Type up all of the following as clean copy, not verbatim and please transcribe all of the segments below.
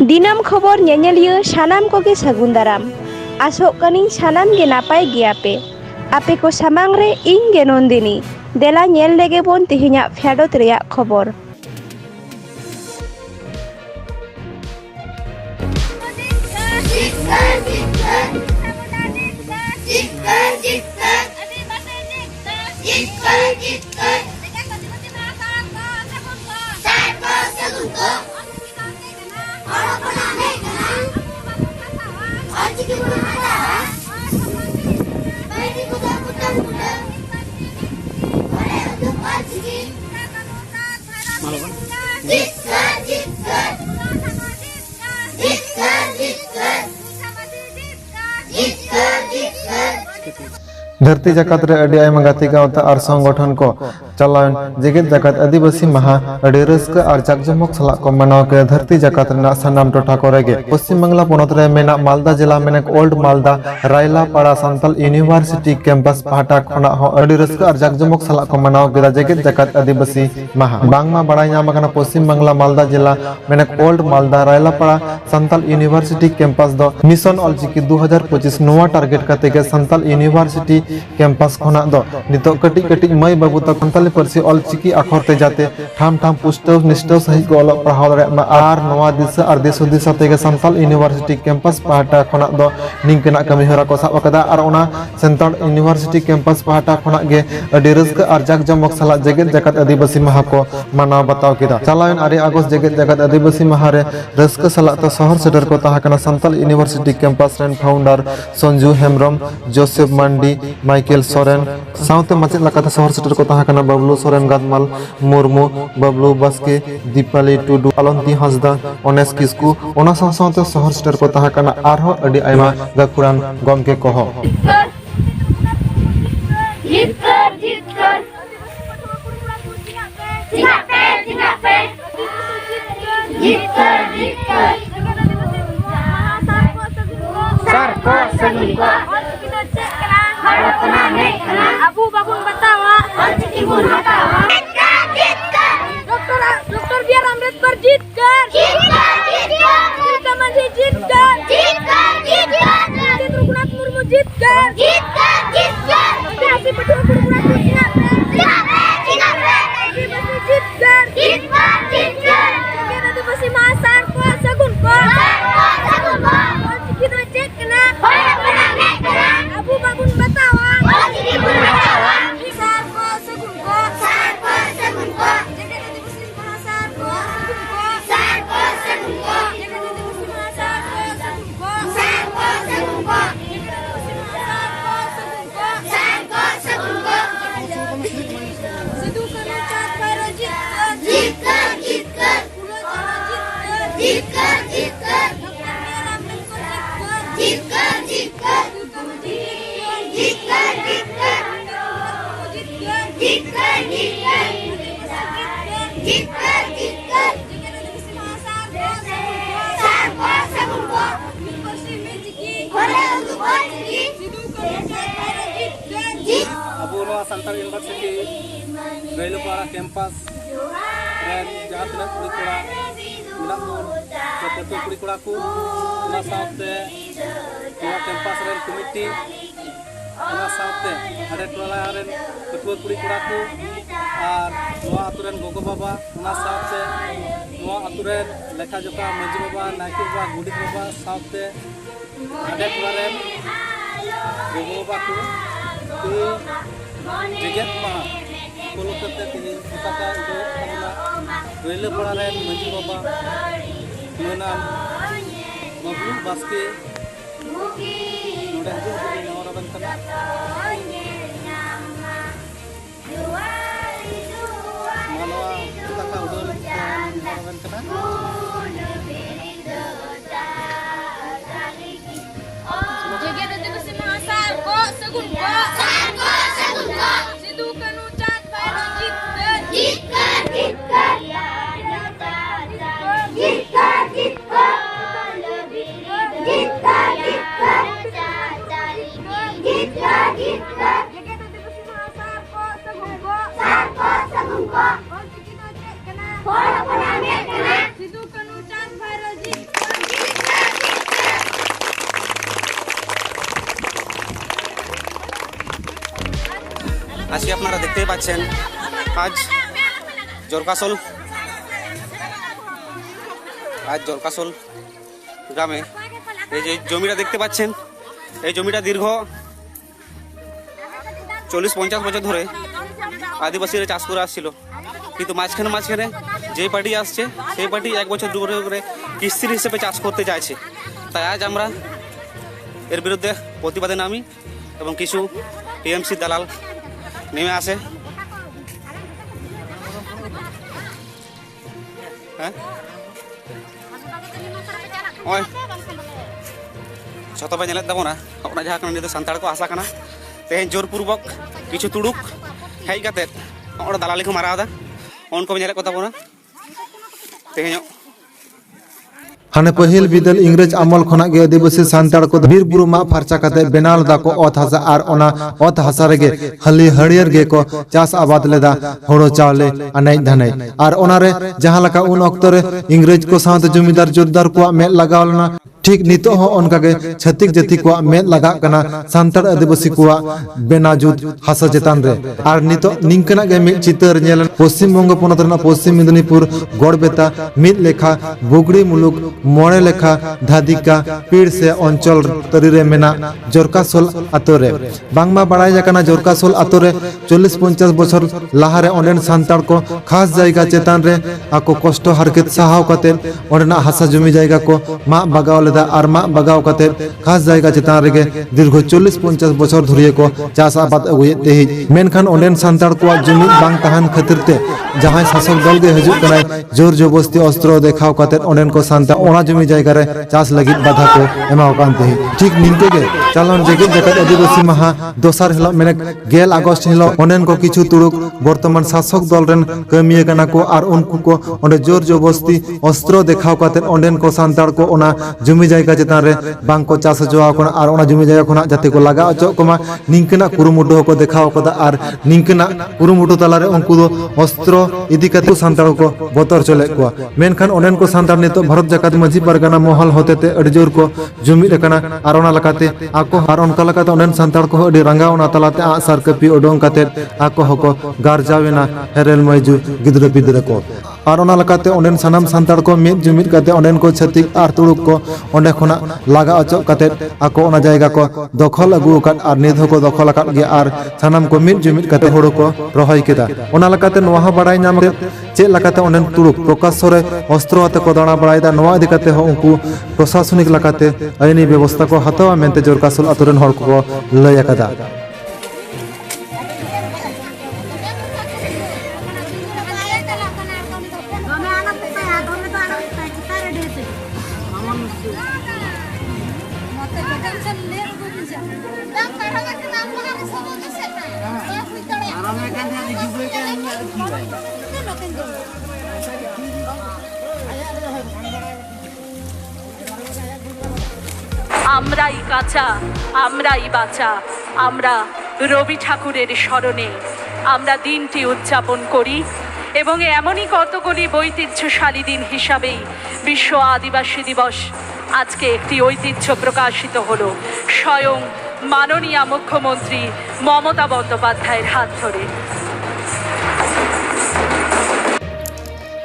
दिनम खबर नेनेलियो सानाम कोगे सागुन दाराम आसोग कानिं सानाम गे नापाय गियापे आपे को सामांग रे इं गे नंदिनी देला नेल लेगे बोन तिहिन्या फेडोत रेया खबर। धरती जगत रे अडी आयमा गाती गावता और संगठन को चलावन जेगेत जगत आदिवासी महा अडी रस्क और जाकजमक सला को मनाव के धरती जगत रे सानाम टोठा कोरेगे पश्चिम बंगला पोनत रे मेना मालदा जिला मेनक old Malda Rayalapara Santhal university campus पाहटा खना हो अडी रस्क और जाकजमक सला को मनाव के जेगेत जगत आदिवासी महा बांगमा बड़ाई नाम कना पश्चिम बंगला मालदा जिला मेनक old Malda Rayalapara Santhal university campus दो मिशन ऑलचिकी 2025 नोवा टारगेट कते के संथाल यूनिवर्सिटी कैंपस खोना दो नितो कटी कटी मई बाबू तक संताली परसी ऑलचिकी अखर ते जाते ठाम ठाम पुष्टव निष्ठव सही को ऑल पढ़ाव रे आर नवा दिशा और देश उद्देश्य ते संताल यूनिवर्सिटी कैंपस पाहटा खोना दो निंकना कमी हरा को साब कदा और ओना संताल यूनिवर्सिटी कैंपस पाहटा खोना गे अडी रस्क और जाक जमक सला जेगेत जगत आदिवासी महा को मानाव बताव किदा चलावन 8 अगस्त जेगेत जगत आदिवासी महा रे रस्क सला तो शहर सेटर को ताहाकना संताल यूनिवर्सिटी कैंपस रेन founder Sanju Hemram Joseph Mandi Michael Soren साउते मचेद लकाते शहर सेटर को ताहाकना बबलू सोरेन गादमाल मुर्मू बबलू बास्के दीपाली टुडू अलंती हंसदा ओनेस किस्कू ओना साउते शहर सेटर को ताहाकना आरहो अडी आयमा गाकुरान गमके कोहो Abu Bakun Batawa, Doktor biar Ambedkar Jitkar, kita masih Jitkar, Nanti Ruknat Murmu Jitkar, nanti Asih Petua Ruknat Murmu Jitkar, nanti masih Masar ko Sagun ko, kita cek kena, Abu Bakun Batawa. Santal university Rayalapara campus जहाँ तक कुड़ी कोड़ा मिला को कुड़ी कोड़ा को campus committee हरे टोला पटुआ कुड़ी कोड़ा को और आतुरेन गोगो बाबा आतुरेन लेखा जोखा मंजी बाबा नायके बाबा गुडित बाबा साथे हरे टोला गोगो बाबा को जेगेत मा कोलकाता तीन पताका रायलापाड़ा मंजी बाबा नाम बबलू बास्के नोडे हजूर नवरा बनकना मानवा पताका उडल नवरा बनकना जेगेत आदिवासी महासार को सगुन को सिद्धू कनु चाँद पैरो Sidu kanu chat bhairaji আজকে আপনারা দেখতেই পাচ্ছেন আজ জরকাসোল গ্রামে এই যে জমিটা দেখতে পাচ্ছেন, এই জমিটা দীর্ঘ 40-50 বছর ধরে আদিবাসীরা চাষ করে আসছিল, কিন্তু মাঝখানে যেই পার্টি আসছে সেই পার্টি 1 বছর 2 বছর করে কিস্তির হিসেবে চাষ করতে চাইছে। তাই আজ আমরা এর বিরুদ্ধে প্রতিবাদে নামি এবং কিছু টিএমসি দালাল নেমে আসে। হ্যাঁ ওই ᱡᱚᱛᱚ ᱯᱮ ᱧᱮᱞᱮᱫ ᱛᱟᱵᱚᱱᱟ ᱚᱱᱟ ᱡᱟᱦᱟᱸ ᱠᱟᱱᱟ ᱱᱤᱛᱚᱜ ᱥᱟᱱᱛᱟᱲ ᱠᱚ ᱟᱥᱟ ᱠᱟᱱᱟ ᱛᱮᱦᱮᱧ ᱡᱳᱨᱯᱩᱨᱵᱚᱠ ᱠᱤᱪᱷᱩ ᱛᱩᱲᱩᱠ ᱦᱮᱡ ᱠᱟᱛᱮᱫ ᱚᱸᱰᱮ ᱫᱟᱞᱟᱞᱤ ᱠᱚ ᱢᱟᱨᱟᱣᱫᱟ, ᱩᱱᱠᱩ ᱯᱮ ᱧᱮᱞᱮᱫ ᱠᱚ ᱛᱟᱵᱚᱱᱟ ᱛᱮᱦᱮᱧ हाने पहिल बिदल इंग्रेज अमल खना गे आदिवासी सांताड़ को बीर बुरु मा फरचा कते बेनाल दा को ओत हसा आर ओना ओत हसा रेगे हली हरियर गे को चास आबाद लेदा होड़ो चावले अनाई धनाई आर ओनारे जहां लका उन ऑक्तो रे इंग्रेज को साथ जमींदार जोरदार को में लगावलना ठीक नितो हो उनका के छत्तीक जाति को में लगा कना सांताड़ आदिवासी को बेनाजुद हसा चेतान रे आर नितो निंकना गे मिद चितर नेलन पश्चिम बंग पोनत रना पश्चिम मेदिनीपुर गड़बेता मिद लेखा बुगड़ी मुलुक मोड़े लेखा धादिका पीड़ से अंचल तरीरे मेना जरकासोल आतोरे बांगमा बड़ाई जाकाना जरकासोल आतोरे 40-50 बछर लाहारे ओंडेन सांताड़ को खास जायगा चेतान रे आको कष्ट हारकेत साहाव कते ओंडेना हासा जमी जायगा को मा बागाव लेदा आर मा बागाव कते खास जायगा चेतान रेगे दीर्घ 40-50 बछर धुरिये को चास आबाद अगुये तेहि मेनखान ओंडेन सांताड़ को जमी बांग तहान खातिरते जहां शासक दल गे हजु कनाय जोर जबरदस्ती अस्त्र देखाव कते ओंडेन को सांताड़ ओना जमी जायगा रे चास लगी बाधा को एमाव कानते ठीक निंके गे चालन जेगे जगत आदिवासी महा दोसार हिलो मेने 1 अगस्त हिलो ओनेन को किछु तुड़ुक वर्तमान शासक दल रेन कमिये कना को आर उनको को ओंडे जोर जबरदस्ती अस्त्र देखाव कते ओंडेन को सांताड़ को ओना जमी जायगा चेतान रे बांग को चास जोआ कोना आर ओना जमी जायगा खोना जाते को लगा अचो कोमा निंकना कुरुमुटु को देखाव कदा आर निंकना कुरुमुटु तलारे उनको दो अस्त्र इदी कते सांताड़ को बतर चले को मेनखान ओनेन को सांताड़ नितो भारत जगत मजी परगना महल होते अड़ी जोर को जुमिद कना आर ओना लकाते आको आर ओनका लकाते ओनेन सांताड़ को अड़ी रंगावना तलाते आसार कपि ओडों कते आको हको गारजावेना हेरेल मयजु गिद्र पिद्र को आर ओना लकाते ओनेन सनाम सांताड़ को मिद जुमिद कते ओनेन को छतिक आर तुड़ुक को ओंडे खोना लागा अचो कते आको ओना जायगा को दखल अगु काट आर निधो को दखल काट गे आर सनाम को मिद जुमिद कते होड़ो को रहाय केदा ओना लकाते नोहा बड़ाई नाम चे लकाते ओनेन तुड़ुक प्रकाश सरे अस्त्र आते को दाना बड़ाईदा नोआ इदी कते हो उनको प्रशासनिक लकाते आईनी व्यवस्था को हतवा मेनते जरकासोल आतुरेन हर को लय अकादा আমরাই কাঁচা আমরাই বাঁচা আমরা রবি ঠাকুরের স্মরণে আমরা দিনটি উদযাপন করি এবং এমনই কতগুলি ঐতিহ্যশালী দিন হিসাবেই বিশ্ব আদিবাসী দিবস আজকে একটি ঐতিহ্য প্রকাশিত হলো স্বয়ং মাননীয় মুখ্যমন্ত্রী মমতা বন্দ্যোপাধ্যায়ের হাত ধরে।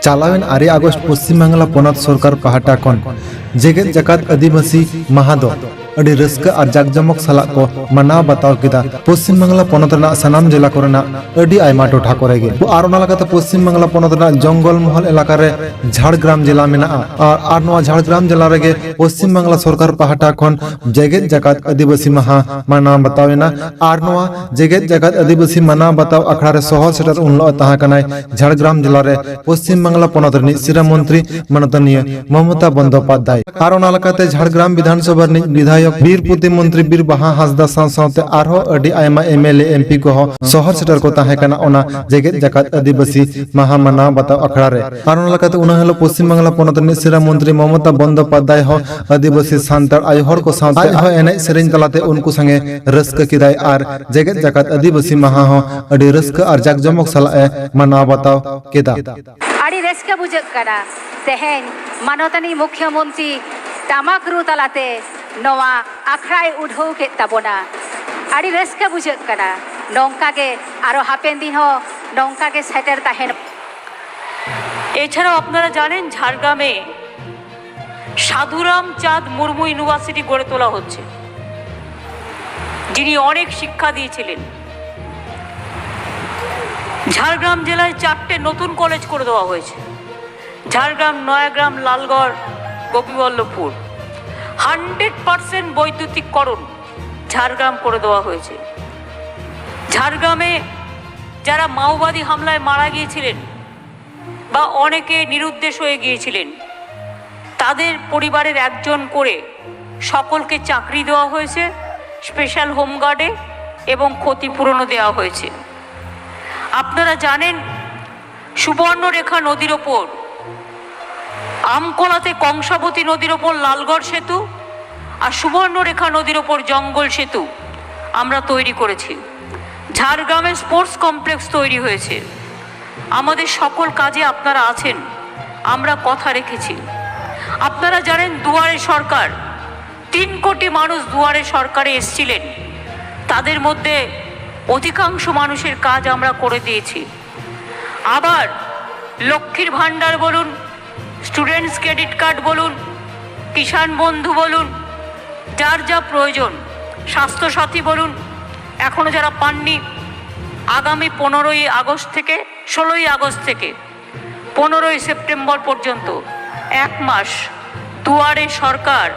चालावेन 8 अगस्त पश्चिम बांगला पोनत सरकार पाहाटा खन जेगेत जाकात आदिवासी महादो अड़ी रस्का और जाकजमक सला को मनाव बताव केदा पश्चिम बांगला पोनत रना सनाम जिला कोरेना अड़ी आयमा टोठा कोरेगे आर ओना लगाते पश्चिम बांगला पोनत रना जंगल महल इलाका रे झाड़ग्राम जिला मेना और नोआ झाड़ग्राम जिला रेगे पश्चिम बांगला सरकार पाहाटा खन जेगेत जाकात आदिवासी महा मनाव बतावेना और नोआ जेगेत जाकात आदिवासी मनाव बताव अखड़ा रे सहर सेटर उनलो ताहा कनाय झाड़ग्राम जिला रे पश्चिम बांगला पोनत रनी सिरा मंत्री माननीय ममता बंदोपाध्याय और ओना लगाते झाड़ग्राम विधानसभा नि विधायक बीर प्रतिमंत्री बीर बाहा हासदा साथे आरो अडी आयमा एमएलए एमपी को शहर सेटर को ताहे कना ओना जेगेत जाकात आदिवासी महामना बताव अखड़ा रे और ओना लगाते उना हेलो पश्चिम बांगला पोनत नि सिरा मंत्री ममता बंदोपाध्याय हो आदिवासी सांताड़ आयहर को साथे हो एने सेरेन तलाते उनको संगे रस्क किदाय आर जेगेत जाकात आदिवासी महा हो अडी रस्क और जाकजमक सला मना बताव केदा आड़ी रस्क बुझक करा तेहेन माननीय मुख्यमंत्री टामाकरू तलाते नवा आखड़ाई उठो के तबोना आड़ी रस्क बुझक करा नौका के आरो हापेन दिन हो नौका के सेटर ताहेन। এছাড়াও আপনারা জানেন ঝাড়গ্রামে সাধুরাম চাঁদ মুর্মু ইউনিভার্সিটি গড়ে তোলা হচ্ছে, যিনি অনেক শিক্ষা দিয়েছিলেন। ঝাড়গ্রাম জেলায় 4টে নতুন কলেজ করে দেওয়া হয়েছে, ঝাড়গ্রাম, নয়াগ্রাম, লালগড়, গোপীবল্লভপুর। 100% বৈদ্যুতিকরণ ঝাড়গ্রাম করে দেওয়া হয়েছে। ঝাড়গ্রামে যারা মাওবাদী হামলায় মারা গিয়েছিলেন বা অনেকে নিরুদ্দেশ হয়ে গিয়েছিলেন, তাদের পরিবারের একজন করে সকলকে চাকরি দেওয়া হয়েছে স্পেশাল হোমগার্ডে এবং ক্ষতিপূরণও দেওয়া হয়েছে। আপনারা জানেন সুবর্ণরেখা নদীর ওপর, আমকোলাতে কংসাবতী নদীর ওপর লালগড় সেতু আর সুবর্ণরেখা নদীর ওপর জঙ্গল সেতু আমরা তৈরি করেছি। ঝাড়গ্রামে স্পোর্টস কমপ্লেক্স তৈরি হয়েছে। আমাদের সকল কাজে আপনারা আছেন, আমরা কথা রেখেছি। আপনারা জানেন দুয়ারে সরকার, 3 কোটি মানুষ দুয়ারে সরকারে এসেছিলেন, তাদের মধ্যে অধিকাংশ মানুষের কাজ আমরা করে দিয়েছি। আবার লক্ষ্মীর ভাণ্ডার বলুন, স্টুডেন্টস ক্রেডিট কার্ড বলুন, কিষাণ বন্ধু বলুন, যার যা প্রয়োজন, স্বাস্থ্যসাথী বলুন, এখনও যারা পাননি, আগামী 15ই আগস্ট থেকে 16ই আগস্ট থেকে 15ই সেপ্টেম্বর পর্যন্ত 1 মাস দুয়ারে সরকার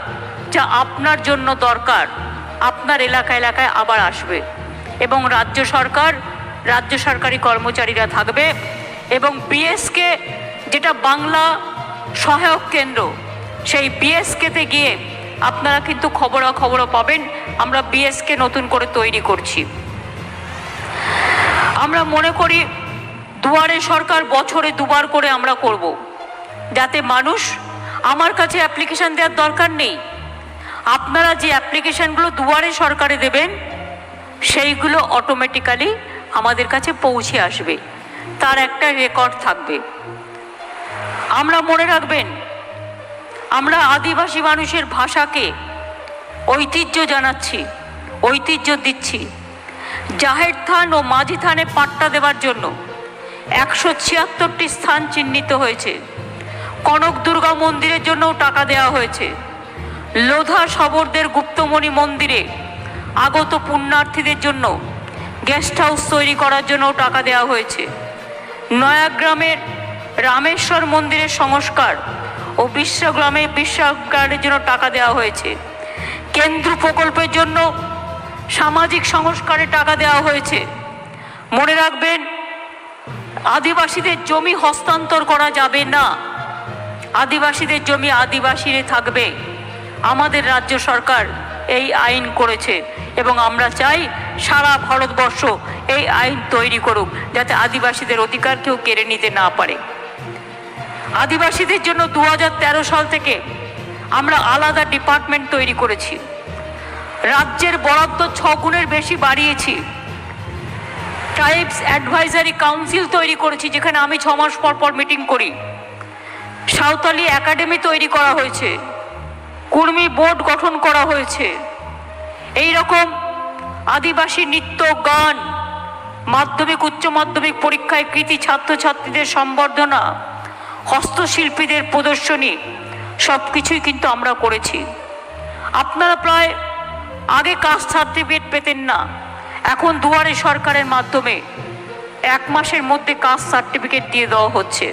যা আপনার জন্য দরকার আপনার এলাকা এলাকায় আবার আসবে। এবং রাজ্য সরকারি কর্মচারীরা থাকবে। এবং বিএসকে যেটা বাংলা সহায়ক কেন্দ্র, সেই বিএসকেতে গিয়ে আপনারা কিন্তু খবরাখবরও পাবেন। আমরা বিএসকে নতুন করে তৈরি করছি। আমরা মনে করি দুয়ারে সরকার বছরে 2 বার করে আমরা করব, যাতে মানুষ, আমার কাছে অ্যাপ্লিকেশান দেওয়ার দরকার নেই, আপনারা যে অ্যাপ্লিকেশানগুলো দুয়ারে সরকারে দেবেন সেইগুলো অটোমেটিক্যালি আমাদের কাছে পৌঁছে আসবে, তার একটা রেকর্ড থাকবে। আমরা মনে রাখবেন, আমরা আদিবাসী মানুষের ভাষাকে ঐতিহ্য জানাচ্ছি, ঐতিহ্য দিচ্ছি। জাহের থান ও মাঝি থানে পাট্টা দেওয়ার জন্য 176টি স্থান চিহ্নিত হয়েছে। কনক দুর্গা মন্দিরের জন্যও টাকা দেওয়া হয়েছে। লোধা শবরদের গুপ্তমণি মন্দিরে আগত পুণ্যার্থীদের জন্য গেস্ট হাউস তৈরি করার জন্যও টাকা দেওয়া হয়েছে। নয়াগ্রামের রামেশ্বর মন্দিরের সংস্কার ও বিশ্বাগ্রামের জন্য টাকা দেওয়া হয়েছে। কেন্দ্র প্রকল্পের জন্য সামাজিক সংস্কারে টাকা দেওয়া হয়েছে। মনে রাখবেন, আদিবাসীদের জমি হস্তান্তর করা যাবে না, আদিবাসীদের জমি আদিবাসীরা থাকবে। আমাদের রাজ্য সরকার এই আইন করেছে এবং আমরা চাই সারা ভারতবর্ষ এই আইন তৈরি করুক, যাতে আদিবাসীদের অধিকার কেউ কেড়ে নিতে না পারে। আদিবাসীদের জন্য 2013 সাল থেকে আমরা আলাদা ডিপার্টমেন্ট তৈরি করেছি। রাজ্যের বরাদ্দ 6 গুণের বেশি বাড়িয়েছি। ট্রাইবস অ্যাডভাইজারি কাউন্সিল তৈরি করেছি, যেখানে আমি 6 মাস পর পর মিটিং করি। সাঁওতালি একাডেমি তৈরি করা হয়েছে, কুর্মী বোর্ড গঠন করা হয়েছে। এই রকম আদিবাসী নৃত্য, গান, মাধ্যমিক উচ্চ মাধ্যমিক পরীক্ষায় কৃতী ছাত্রছাত্রীদের সম্বর্ধনা, হস্তশিল্পীদের প্রদর্শনী, সব কিছুই কিন্তু আমরা করেছি। আপনারা প্রায় আগে কাস্ট সার্টিফিকেট পেতেন না, এখন দুয়ারে সরকারের মাধ্যমে 1 মাসের মধ্যে কাস্ট সার্টিফিকেট দিয়ে দেওয়া হচ্ছে।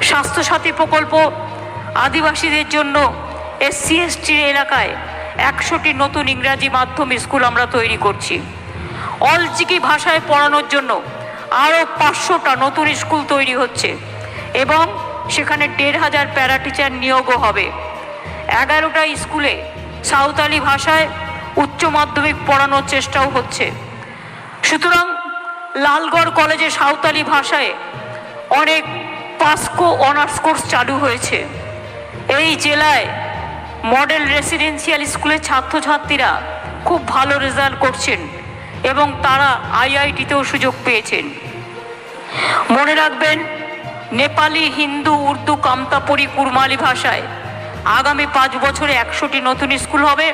স্বাস্থ্যসাথী প্রকল্প, আদিবাসীদের জন্য SC ST এলাকায় 100টি নতুন ইংরাজি মাধ্যম স্কুল আমরা তৈরি করছি। অলচিকি ভাষায় পড়ানোর জন্য আরও 500টা নতুন স্কুল তৈরি হচ্ছে এবং সেখানে 1500 প্যারা টিচার নিয়োগও হবে। 11টা স্কুলে সাঁওতালি ভাষায় উচ্চ মাধ্যমিক পড়ানোর চেষ্টাও হচ্ছে। সুতরাং লালগড় কলেজে সাঁওতালি ভাষায় অনেক পাসকো অনার্স কোর্স চালু হয়েছে। এই জেলায় মডেল রেসিডেন্সিয়াল স্কুলের ছাত্রছাত্রীরা খুব ভালো রেজাল্ট করছেন এবং তারা IIT-তেও সুযোগ পেয়েছেন। মনে রাখবেন, নেপালি, হিন্দু, উর্দু, কামতাপুরি, কুরমালি ভাষায় আগামী 5 বছরে 100টি নতুন স্কুল হবে।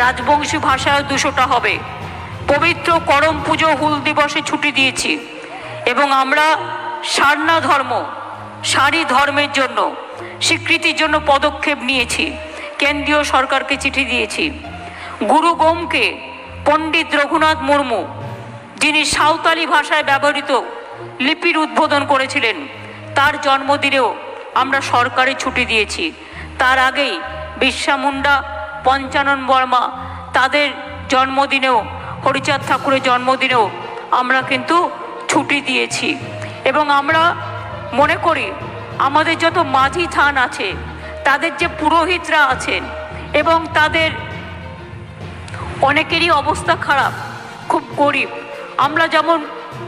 রাজবংশী ভাষায় 200টা হবে। পবিত্র করম পুজো হুল দিবসে ছুটি দিয়েছি এবং আমরা সারনা ধর্ম সারি ধর্মের জন্য স্বীকৃতির জন্য পদক্ষেপ নিয়েছি। কেন্দ্রীয় সরকারকে চিঠি দিয়েছি। গুরু গোমকে পণ্ডিত রঘুনাথ মুর্মু, যিনি সাঁওতালি ভাষায় ব্যবহৃত লিপির উদ্বোধন করেছিলেন, তার জন্মদিনেও আমরা সরকারি ছুটি দিয়েছি। তার আগেই বিরসা মুন্ডা, পঞ্চানন বর্মা, তাদের জন্মদিনেও, হরিচাঁদ ঠাকুরের জন্মদিনেও আমরা কিন্তু ছুটি দিয়েছি। এবং আমরা মনে করি আমাদের যত মাঝি থান আছে, তাদের যে পুরোহিতরা আছেন এবং তাদের অনেকেরই অবস্থা খারাপ, খুব গরিব। আমরা যেমন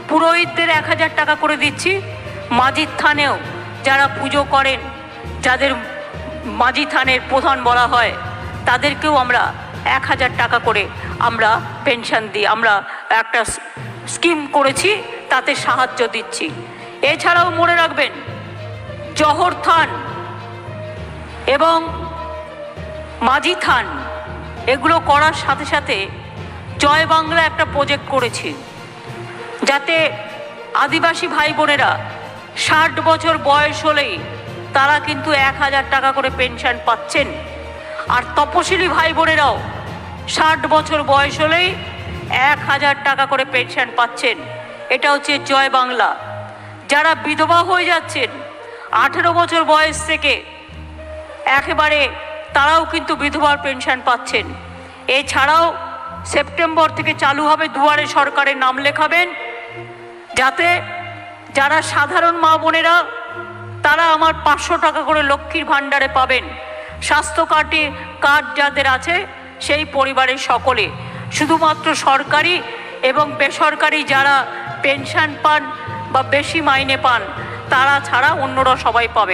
পুরোহিতদের 1000 টাকা করে দিচ্ছি, মাঝির থানেও যারা পুজো করেন, যাদের মাঝি থানের প্রধান বলা হয়, তাদেরকেও আমরা 1000 টাকা করে আমরা পেনশন দিই। আমরা একটা স্কিম করেছি, তাতে সাহায্য দিচ্ছি। এছাড়াও মনে রাখবেন, জহর থান এবং মাঝি থান এগুলো করার সাথে সাথে জয় বাংলা একটা প্রজেক্ট করেছি, যাতে আদিবাসী ভাই বোনেরা 60 বছর বয়স হলেই তারা কিন্তু 1000 টাকা করে পেনশন পাচ্ছেন। আর তপশিলি ভাই বোনেরাও 60 বছর বয়স হলেই 1000 টাকা করে পেনশন পাচ্ছেন। এটা হচ্ছে জয় বাংলা। যারা বিধবা হয়ে যাচ্ছেন 18 বছর বয়স থেকে একেবারে, তারাও কিন্তু বিধবার পেনশন পাচ্ছেন। এছাড়াও সেপ্টেম্বর থেকে চালু হবে দুয়ারে সরকারের নাম লেখাবেন, যাতে যারা সাধারণ মা বোনেরা তারা আমার 500 টাকা করে লক্ষ্মীর ভাণ্ডারে পাবেন। স্বাস্থ্য কার্ড যাদের আছে সেই পরিবারের সকলে, শুধুমাত্র সরকারি এবং বেসরকারি যারা পেনশন পান বা বেশি মাইনে পান তারা ছাড়া অন্যরা সবাই পাবেন।